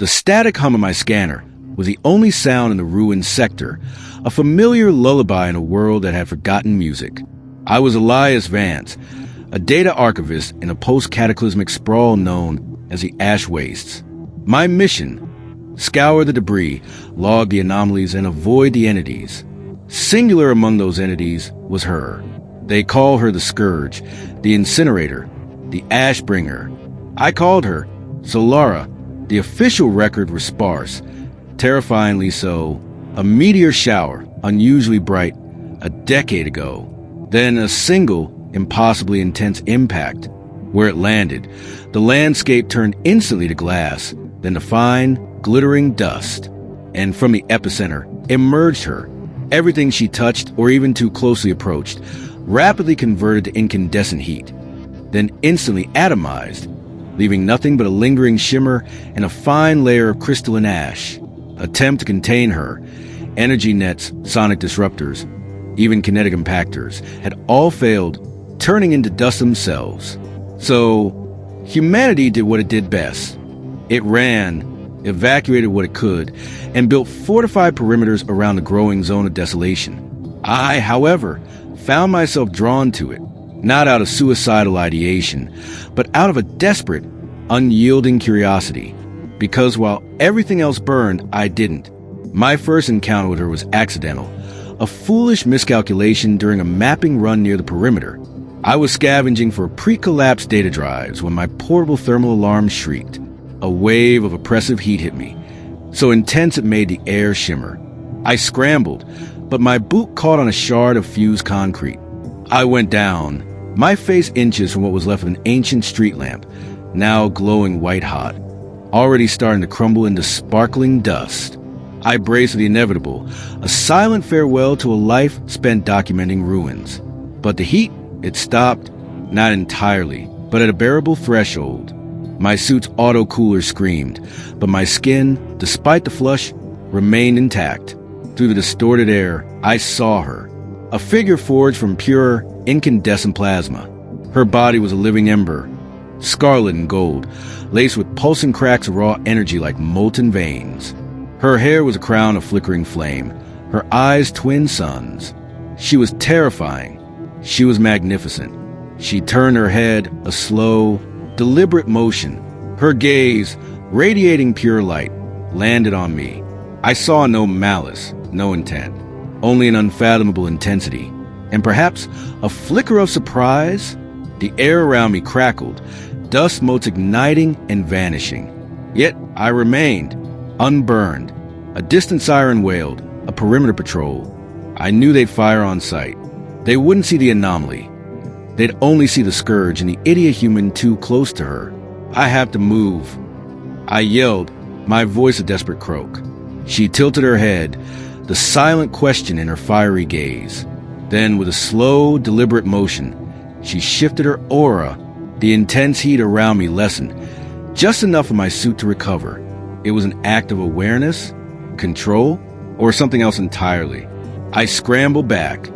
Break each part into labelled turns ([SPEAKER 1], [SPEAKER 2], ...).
[SPEAKER 1] The static hum of my scanner was the only sound in the ruined sector, a familiar lullaby in a world that had forgotten music. I was Elias Vance, a data archivist in a post-cataclysmic sprawl known as the Ash Wastes. My mission: scour the debris, log the anomalies, and avoid the entities. Singular among those entities was her. They call her the Scourge, the Incinerator, the Ashbringer. I called her Solara. The official record was sparse, terrifyingly so. A meteor shower, unusually bright, a decade ago. Then a single, impossibly intense impact. Where it landed, the landscape turned instantly to glass, then to fine, glittering dust. And from the epicenter emerged her. Everything she touched, or even too closely approached, rapidly converted to incandescent heat, then instantly atomized, leaving nothing but a lingering shimmer and a fine layer of crystalline ash. Attempt to contain her, energy nets, sonic disruptors, even kinetic impactors, had all failed, turning into dust themselves. So, humanity did what it did best. It ran, evacuated what it could, and built fortified perimeters around the growing zone of desolation. I, however, found myself drawn to it, not out of suicidal ideation, but out of a desperate, unyielding curiosity. Because while everything else burned, I didn't. My first encounter with her was accidental, a foolish miscalculation during a mapping run near the perimeter. I was scavenging for pre-collapsed data drives when my portable thermal alarm shrieked. A wave of oppressive heat hit me, so intense it made the air shimmer. I scrambled, but my boot caught on a shard of fused concrete. I went down, my face inches from what was left of an ancient street lamp, now glowing white-hot, already starting to crumble into sparkling dust. I braced for the inevitable, a silent farewell to a life spent documenting ruins. But the heat, it stopped, not entirely, but at a bearable threshold. My suit's auto-cooler screamed, but my skin, despite the flush, remained intact. Through the distorted air, I saw her, a figure forged from pure, incandescent plasma. Her body was a living ember, scarlet and gold, laced with pulsing cracks of raw energy like molten veins. Her hair was a crown of flickering flame, her eyes twin suns. She was terrifying. She was magnificent. She turned her head, a slow, deliberate motion. Her gaze, radiating pure light, landed on me. I saw no malice, no intent, only an unfathomable intensity, and perhaps a flicker of surprise. The air around me crackled, dust motes igniting and vanishing. Yet I remained, unburned. A distant siren wailed, a perimeter patrol. I knew they'd fire on sight. They wouldn't see the anomaly. They'd only see the Scourge and the idiot human too close to her. I have to move. I yelled, my voice a desperate croak. She tilted her head, the silent question in her fiery gaze. Then, with a slow, deliberate motion, she shifted her aura. The intense heat around me lessened, just enough for my suit to recover. It was an act of awareness, control, or something else entirely. I scrambled back,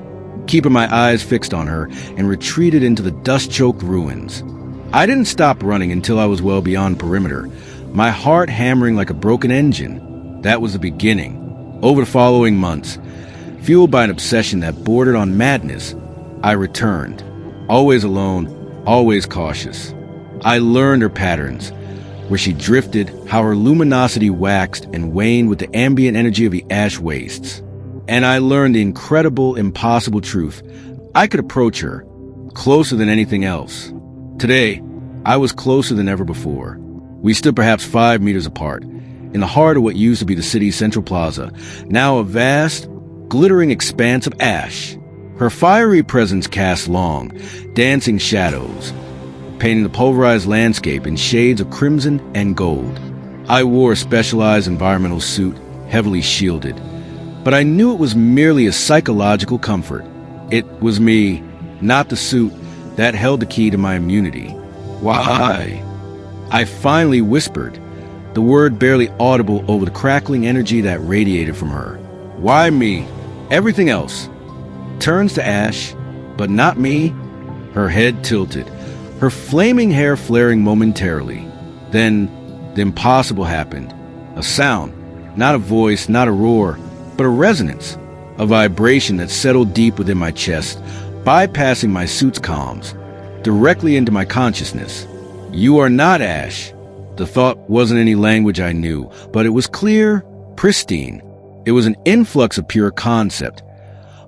[SPEAKER 1] keeping my eyes fixed on her, and retreated into the dust-choked ruins. I didn't stop running until I was well beyond perimeter, my heart hammering like a broken engine. That was the beginning. Over the following months, fueled by an obsession that bordered on madness, I returned, always alone, always cautious. I learned her patterns, where she drifted, how her luminosity waxed and waned with the ambient energy of the ash wastes. And I learned the incredible, impossible truth. I could approach her, closer than anything else. Today, I was closer than ever before. We stood perhaps 5 meters apart, in the heart of what used to be the city's central plaza, now a vast, glittering expanse of ash. Her fiery presence cast long, dancing shadows, painting the pulverized landscape in shades of crimson and gold. I wore a specialized environmental suit, heavily shielded, but I knew it was merely a psychological comfort. It was me, not the suit, that held the key to my immunity. Why? I finally whispered, the word barely audible over the crackling energy that radiated from her. Why me? Everything else turns to ash, but not me. Her head tilted, her flaming hair flaring momentarily. Then the impossible happened. A sound, not a voice, not a roar, but a resonance, a vibration that settled deep within my chest, bypassing my suit's comms, directly into my consciousness. You are not Ash. The thought wasn't any language I knew, but it was clear, pristine. It was an influx of pure concept,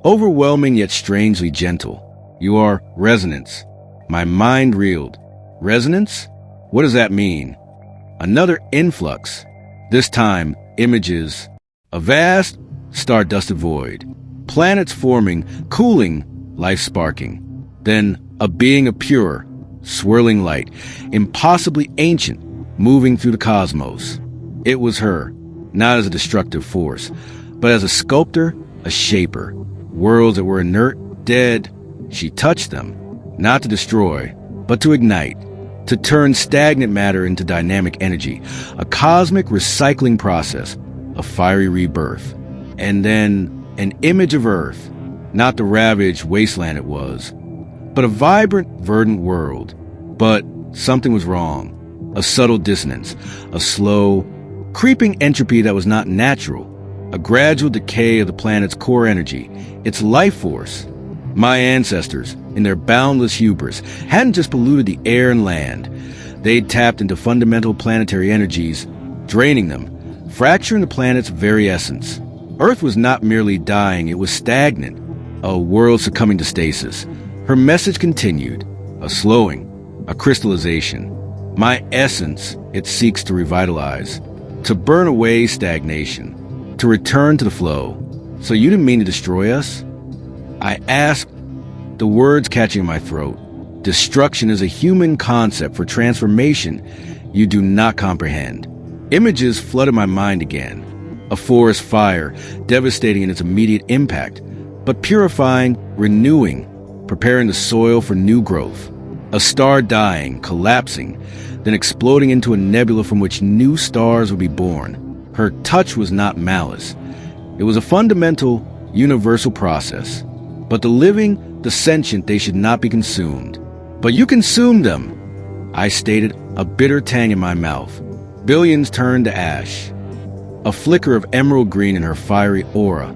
[SPEAKER 1] overwhelming yet strangely gentle. You are resonance. My mind reeled. Resonance? What does that mean? Another influx. This time, images. A vast, star-dusted void. Planets forming, cooling, life sparking. Then, a being of pure, swirling light, impossibly ancient, moving through the cosmos. It was her, not as a destructive force, but as a sculptor, a shaper. Worlds that were inert, dead, she touched them, not to destroy, but to ignite, to turn stagnant matter into dynamic energy, a cosmic recycling process, a fiery rebirth. And then an image of Earth, not the ravaged wasteland it was, but a vibrant, verdant world. But something was wrong. A subtle dissonance, a slow, creeping entropy that was not natural, a gradual decay of the planet's core energy, its life force. My ancestors, in their boundless hubris, hadn't just polluted the air and land. They'd tapped into fundamental planetary energies, draining them, fracturing the planet's very essence. Earth was not merely dying, it was stagnant, a world succumbing to stasis. Her message continued, a slowing, a crystallization. My essence, it seeks to revitalize, to burn away stagnation, to return to the flow. So you didn't mean to destroy us? I asked, the words catching in my throat. Destruction is a human concept for transformation you do not comprehend. Images flooded my mind again. A forest fire, devastating in its immediate impact, but purifying, renewing, preparing the soil for new growth. A star dying, collapsing, then exploding into a nebula from which new stars would be born. Her touch was not malice. It was a fundamental, universal process. But the living, the sentient, they should not be consumed. But you consumed them, I stated, a bitter tang in my mouth. Billions turned to ash. A flicker of emerald green in her fiery aura,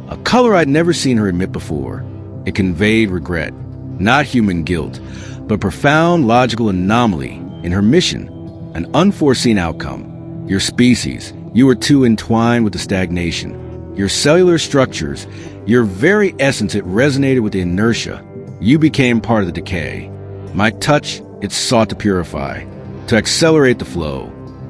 [SPEAKER 1] a color I'd never seen her emit before. It conveyed regret, not human guilt, but profound logical anomaly in her mission, an unforeseen outcome. Your species, you were too entwined with the stagnation. Your cellular structures, your very essence, it resonated with the inertia. You became part of the decay. My touch, it sought to purify, to accelerate the flow.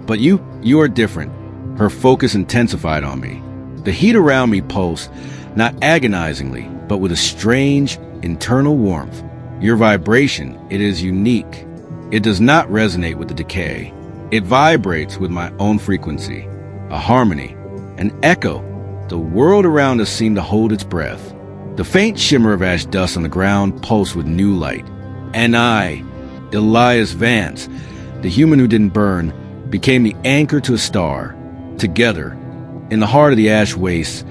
[SPEAKER 1] But you are different. Her focus intensified on me. The heat around me pulsed, not agonizingly, but with a strange, internal warmth. Your vibration, it is unique. It does not resonate with the decay. It vibrates with my own frequency, a harmony, an echo. The world around us seemed to hold its breath. The faint shimmer of ash dust on the ground pulsed with new light. And I, Elias Vance, the human who didn't burn, became the anchor to a star. Together, in the heart of the ash waste,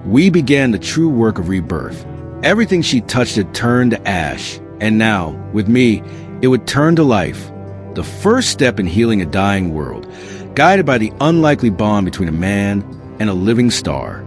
[SPEAKER 1] we began the true work of rebirth. Everything she touched had turned to ash, and now, with me, it would turn to life. The first step in healing a dying world, guided by the unlikely bond between a man and a living star.